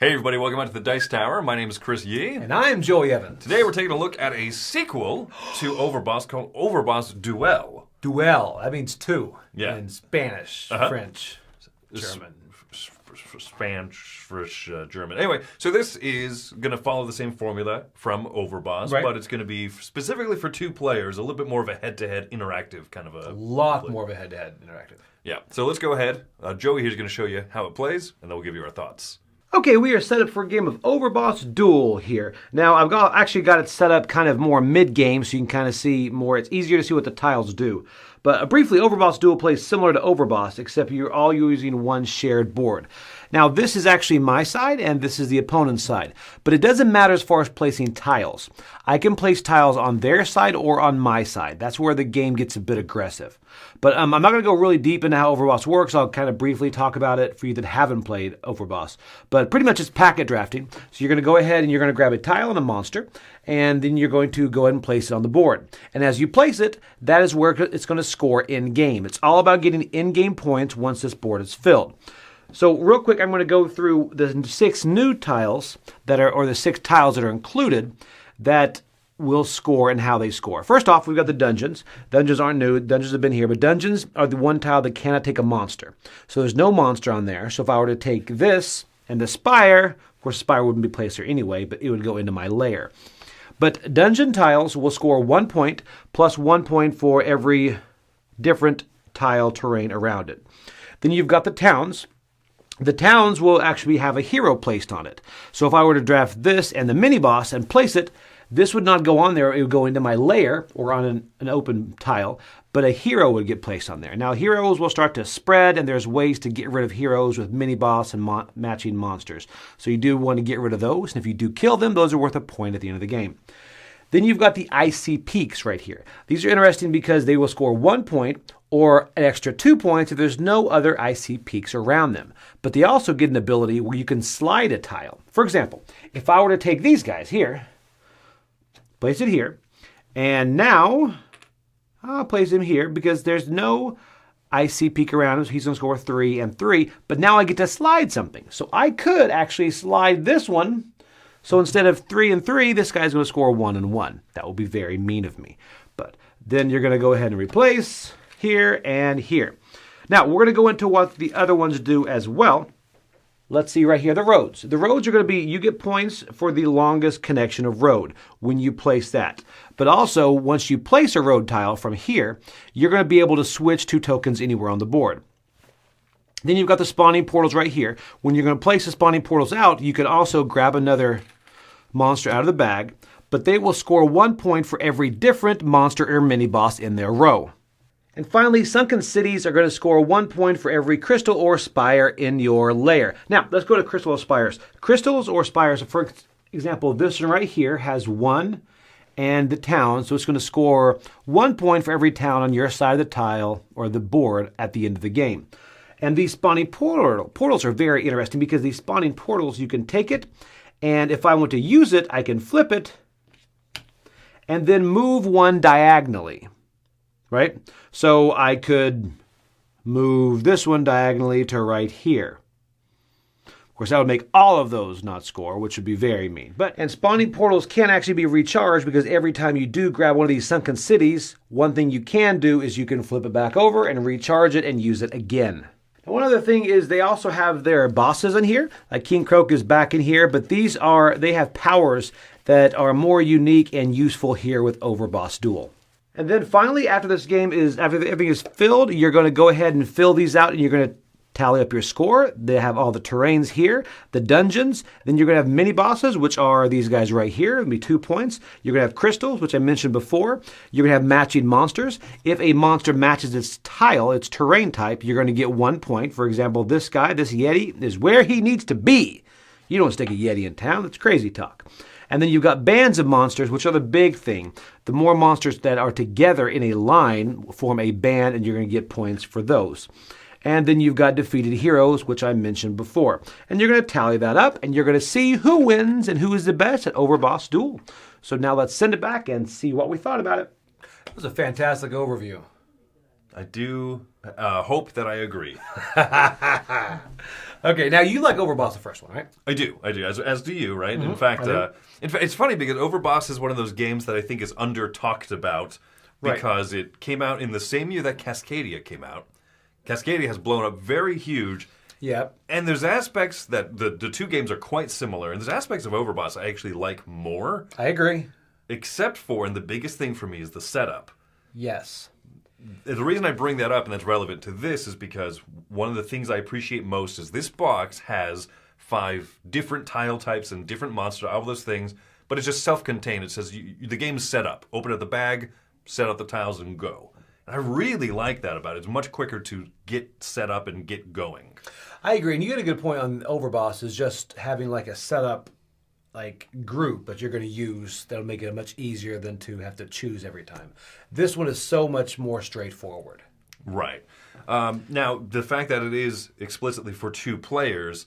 Hey everybody, welcome back to the Dice Tower. My name is Chris Yee. And I'm Joey Evans. Today we're taking a look at a sequel to Overboss called Overboss Duel. Duel, that means two. Yeah. In Spanish, French, German. Spanish, German. Anyway, so this is going to follow the same formula from Overboss, Right. but it's going to be specifically for two players, a little bit more of a head-to-head interactive kind of a... Lot more of a head-to-head interactive. Yeah, so let's go ahead. Joey here's going to show you how it plays, and then we'll give you our thoughts. Okay, we are set up for a game of Overboss Duel here. Now, I've actually got it set up kind of more mid-game, so you can kind of see more. It's easier to see what the tiles do. But briefly, Overboss Duel plays similar to Overboss, except you're all using one shared board. Now, this is actually my side, and this is the opponent's side. But it doesn't matter as far as placing tiles. I can place tiles on their side or on my side. That's where the game gets a bit aggressive. But I'm not going to go really deep into how Overboss works. I'll kind of briefly talk about it for you that haven't played Overboss. But pretty much it's packet drafting. So you're going to go ahead and you're going to grab a tile and a monster, and then you're going to go ahead and place it on the board. And as you place it, that is where it's going to score in-game. It's all about getting in-game points once this board is filled. So real quick, I'm going to go through the 6 new tiles that are, or the 6 tiles that are included that will score and how they score. First off, we've got the dungeons. Dungeons aren't new. Dungeons have been here, but dungeons are the one tile that cannot take a monster. So there's no monster on there. So if I were to take this and the spire, of course, the spire wouldn't be placed here anyway, but it would go into my lair. But dungeon tiles will score 1 point plus 1 point for every different tile terrain around it. Then you've got the towns. The towns will actually have a hero placed on it. So if I were to draft this and the mini-boss and place it, this would not go on there. It would go into my lair or on an open tile, but a hero would get placed on there. Now, heroes will start to spread, and there's ways to get rid of heroes with mini-boss and matching monsters. So you do want to get rid of those, and if you do kill them, those are worth a point at the end of the game. Then you've got the icy peaks right here. These are interesting because they will score 1 point or an extra 2 points if there's no other icy peaks around them. But they also get an ability where you can slide a tile. For example, if I were to take these guys here, place it here, and now I'll place him here because there's no icy peak around him, so he's going to score 3 and 3, but now I get to slide something. So I could actually slide this one. So instead of 3 and 3, this guy's going to score 1 and 1. That will be very mean of me. But then you're going to go ahead and replace here and here. Now, we're going to go into what the other ones do as well. Let's see right here, the roads. The roads are going to be, you get points for the longest connection of road when you place that. But also, once you place a road tile from here, you're going to be able to switch 2 tokens anywhere on the board. Then you've got the spawning portals right here. When you're going to place the spawning portals out, you can also grab another monster out of the bag, but they will score 1 point for every different monster or mini-boss in their row. And finally, sunken cities are going to score 1 point for every crystal or spire in your lair. Now, let's go to crystal or spires. Crystals or spires, for example, this one right here has 1 and the town, so it's going to score 1 point for every town on your side of the tile or the board at the end of the game. And these spawning portals are very interesting because these spawning portals, you can take it, and if I want to use it, I can flip it and then move one diagonally, right? So I could move this one diagonally to right here. Of course, that would make all of those not score, which would be very mean. And spawning portals can actually be recharged because every time you do grab one of these sunken cities, one thing you can do is you can flip it back over and recharge it and use it again. One other thing is they also have their bosses in here. Like King Croak is back in here, but they have powers that are more unique and useful here with Overboss Duel. And then finally, after everything is filled, you're going to go ahead and fill these out, and you're going to tally up your score. They have all the terrains here, the dungeons. Then you're going to have mini bosses, which are these guys right here. It'll be 2 points. You're going to have crystals, which I mentioned before. You're going to have matching monsters. If a monster matches its tile, its terrain type, you're going to get 1 point. For example, this guy, this Yeti, is where he needs to be. You don't stick a Yeti in town. That's crazy talk. And then you've got bands of monsters, which are the big thing. The more monsters that are together in a line form a band, and you're going to get points for those. And then you've got defeated heroes, which I mentioned before. And you're going to tally that up, and you're going to see who wins and who is the best at Overboss Duel. So now let's send it back and see what we thought about it. That was a fantastic overview. I do hope that I agree. Okay, now you like Overboss the first one, right? I do, as do you, right? Mm-hmm. In fact, it's funny because Overboss is one of those games that I think is under talked about because it came out in the same year that Cascadia came out. Cascadia has blown up very huge. Yep. And there's aspects that the two games are quite similar, and there's aspects of Overboss I actually like more. I agree. Except for, and the biggest thing for me is the setup. Yes. The reason I bring that up and that's relevant to this is because one of the things I appreciate most is this box has 5 different tile types and different monsters, all those things, but it's just self-contained. It says the game's set up. Open up the bag, set up the tiles, and go. And I really like that about it. It's much quicker to get set up and get going. I agree, and you get a good point on Overboss is just having like a setup group that you're going to use that'll make it much easier than to have to choose every time. This one is so much more straightforward. Right. Now, the fact that it is explicitly for 2 players,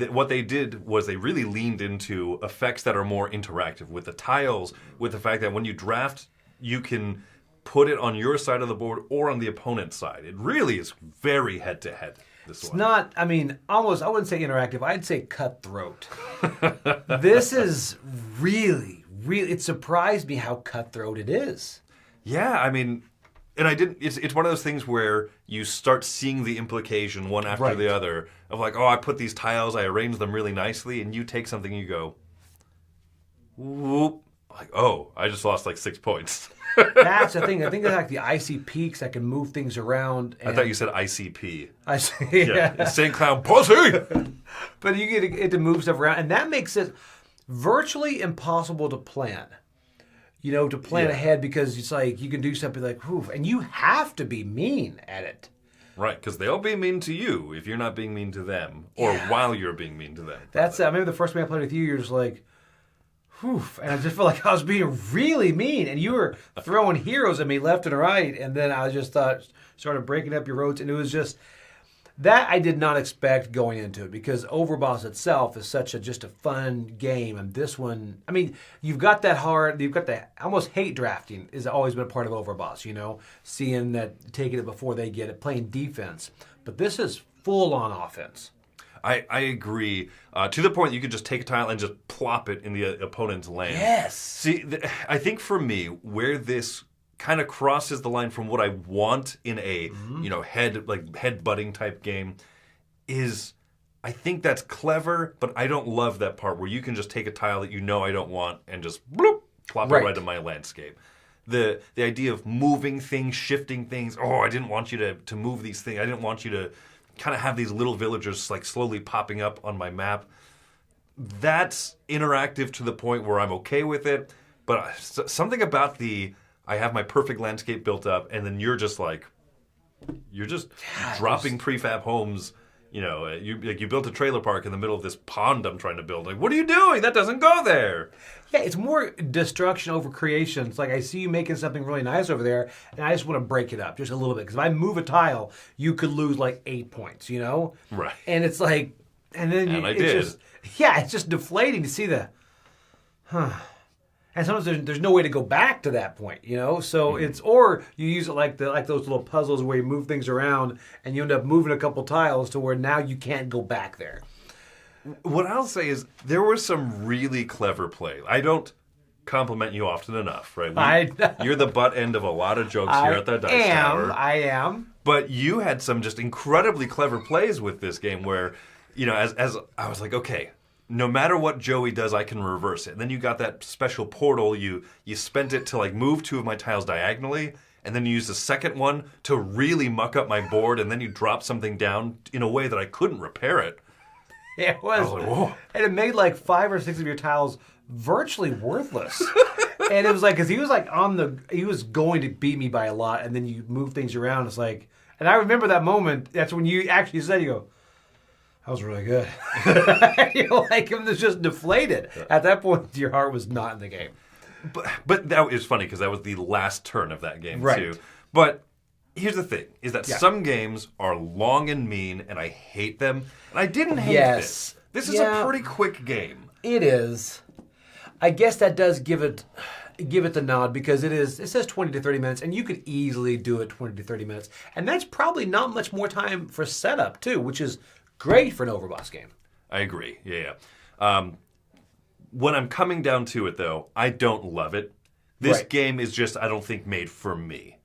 what they did was they really leaned into effects that are more interactive with the tiles, with the fact that when you draft, you can put it on your side of the board or on the opponent's side. It really is very head-to-head. It's not, I wouldn't say interactive. I'd say cutthroat. This is really, it surprised me how cutthroat it is. Yeah, and it's one of those things where you start seeing the implication one after the other of like, oh, I put these tiles, I arranged them really nicely, and you take something and you go, whoop, like, oh, I just lost like 6 points. That's the thing. I think they're like the icy peaks that can move things around. I thought you said ICP. I see. Yeah. Insane clown pussy! But you get it to move stuff around, and that makes it virtually impossible to plan. To plan ahead because it's like you can do something like, whew, and you have to be mean at it. Right, because they'll be mean to you if you're not being mean to them, or while you're being mean to them. That's I remember the first game I played with you, you're just like, whew, and I just felt like I was being really mean, and you were throwing heroes at me left and right, and then I just started breaking up your roads, and it was just that I did not expect going into it because Overboss itself is just a fun game, and this one, you've got that almost hate drafting has always been a part of Overboss, seeing that taking it before they get it, playing defense, but this is full on offense. I agree. To the point you could just take a tile and just plop it in the opponent's land. Yes. See, I think for me, where this kind of crosses the line from what I want in a head-butting type game is, I think that's clever, but I don't love that part where you can just take a tile that I don't want and just bloop, plop it right in my landscape. The idea of moving things, shifting things. Oh, I didn't want you to move these things. I didn't want you to kind of have these little villagers like slowly popping up on my map. That's interactive to the point where I'm okay with it, but something about I have my perfect landscape built up, and then you're just dropping prefab homes. You built a trailer park in the middle of this pond I'm trying to build. Like, what are you doing? That doesn't go there. Yeah, it's more destruction over creation. It's like I see you making something really nice over there, and I just want to break it up just a little bit. Because if I move a tile, you could lose like 8 points, Right. And it's like, and then it's just deflating to see and sometimes there's no way to go back to that point, So it's, or you use it like those little puzzles where you move things around and you end up moving a couple tiles to where now you can't go back there. What I'll say is there was some really clever play. I don't compliment you often enough, right? You're the butt end of a lot of jokes here at the Dice Tower. I am. But you had some just incredibly clever plays with this game where, as I was like, okay, no matter what Joey does, I can reverse it. And then you got that special portal. You spent it to move 2 of my tiles diagonally, and then you used the second one to really muck up my board, and then you dropped something down in a way that I couldn't repair it. It was like, whoa. And it made 5 or 6 of your tiles virtually worthless. And it was because he was going to beat me by a lot, and then you move things around. It's like, and I remember that moment. That's when you actually said, that was really good. Him was just deflated. At that point, your heart was not in the game. But that is funny because that was the last turn of that game right. too. But here's the thing, is that some games are long and mean, and I hate them. And I didn't hate this. This is a pretty quick game. It is. I guess that does give it the nod because it says 20 to 30 minutes, and you could easily do it 20 to 30 minutes. And that's probably not much more time for setup, too, which is great for an Overboss game. I agree. Yeah. When I'm coming down to it, though, I don't love it. This Right. game is just, I don't think, made for me.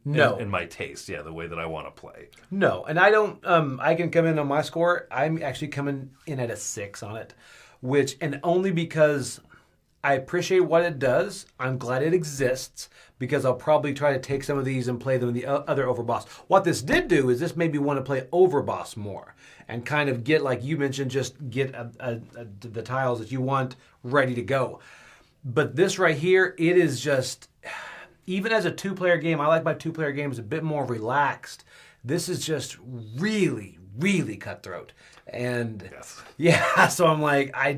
No. In my taste, the way that I want to play. No, and I don't. I can come in on my score. I'm actually coming in at a 6 on it, and only because I appreciate what it does. I'm glad it exists because I'll probably try to take some of these and play them in the other Overboss. What this did do is this made me want to play Overboss more and kind of get, like you mentioned, just get the tiles that you want ready to go. But this right here, it is just. Even as a 2-player game, I like my 2-player games a bit more relaxed. This is just really, really cutthroat. And yeah, so I'm like, I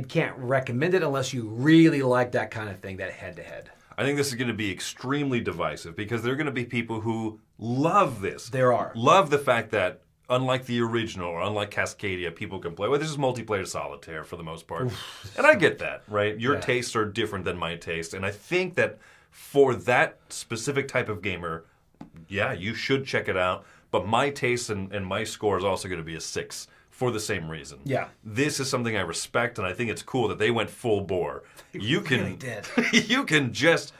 can't recommend it unless you really like that kind of thing, that head-to-head. I think this is going to be extremely divisive because there are going to be people who love this. There are. Love the fact that, unlike the original or unlike Cascadia, people can play. Well, this is multiplayer solitaire for the most part. And I get that, right? Your tastes are different than my taste. And I think that for that specific type of gamer, you should check it out. But my taste and my score is also going to be a 6 for the same reason. Yeah. This is something I respect, and I think it's cool that they went full bore. You really did. You can just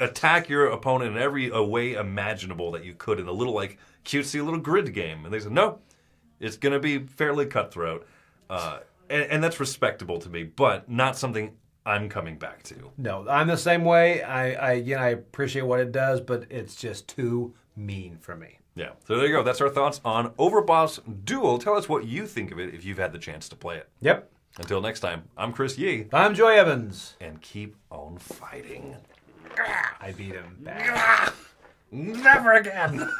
attack your opponent in every way imaginable that you could in a little, cutesy little grid game. And they said, no, it's going to be fairly cutthroat. And that's respectable to me, but not something I'm coming back to. No, I'm the same way. I appreciate what it does, but it's just too mean for me. Yeah, so there you go. That's our thoughts on Overboss Duel. Tell us what you think of it if you've had the chance to play it. Yep. Until next time, I'm Chris Yee. I'm Joy Evans. And keep on fighting. I beat him bad. Never again.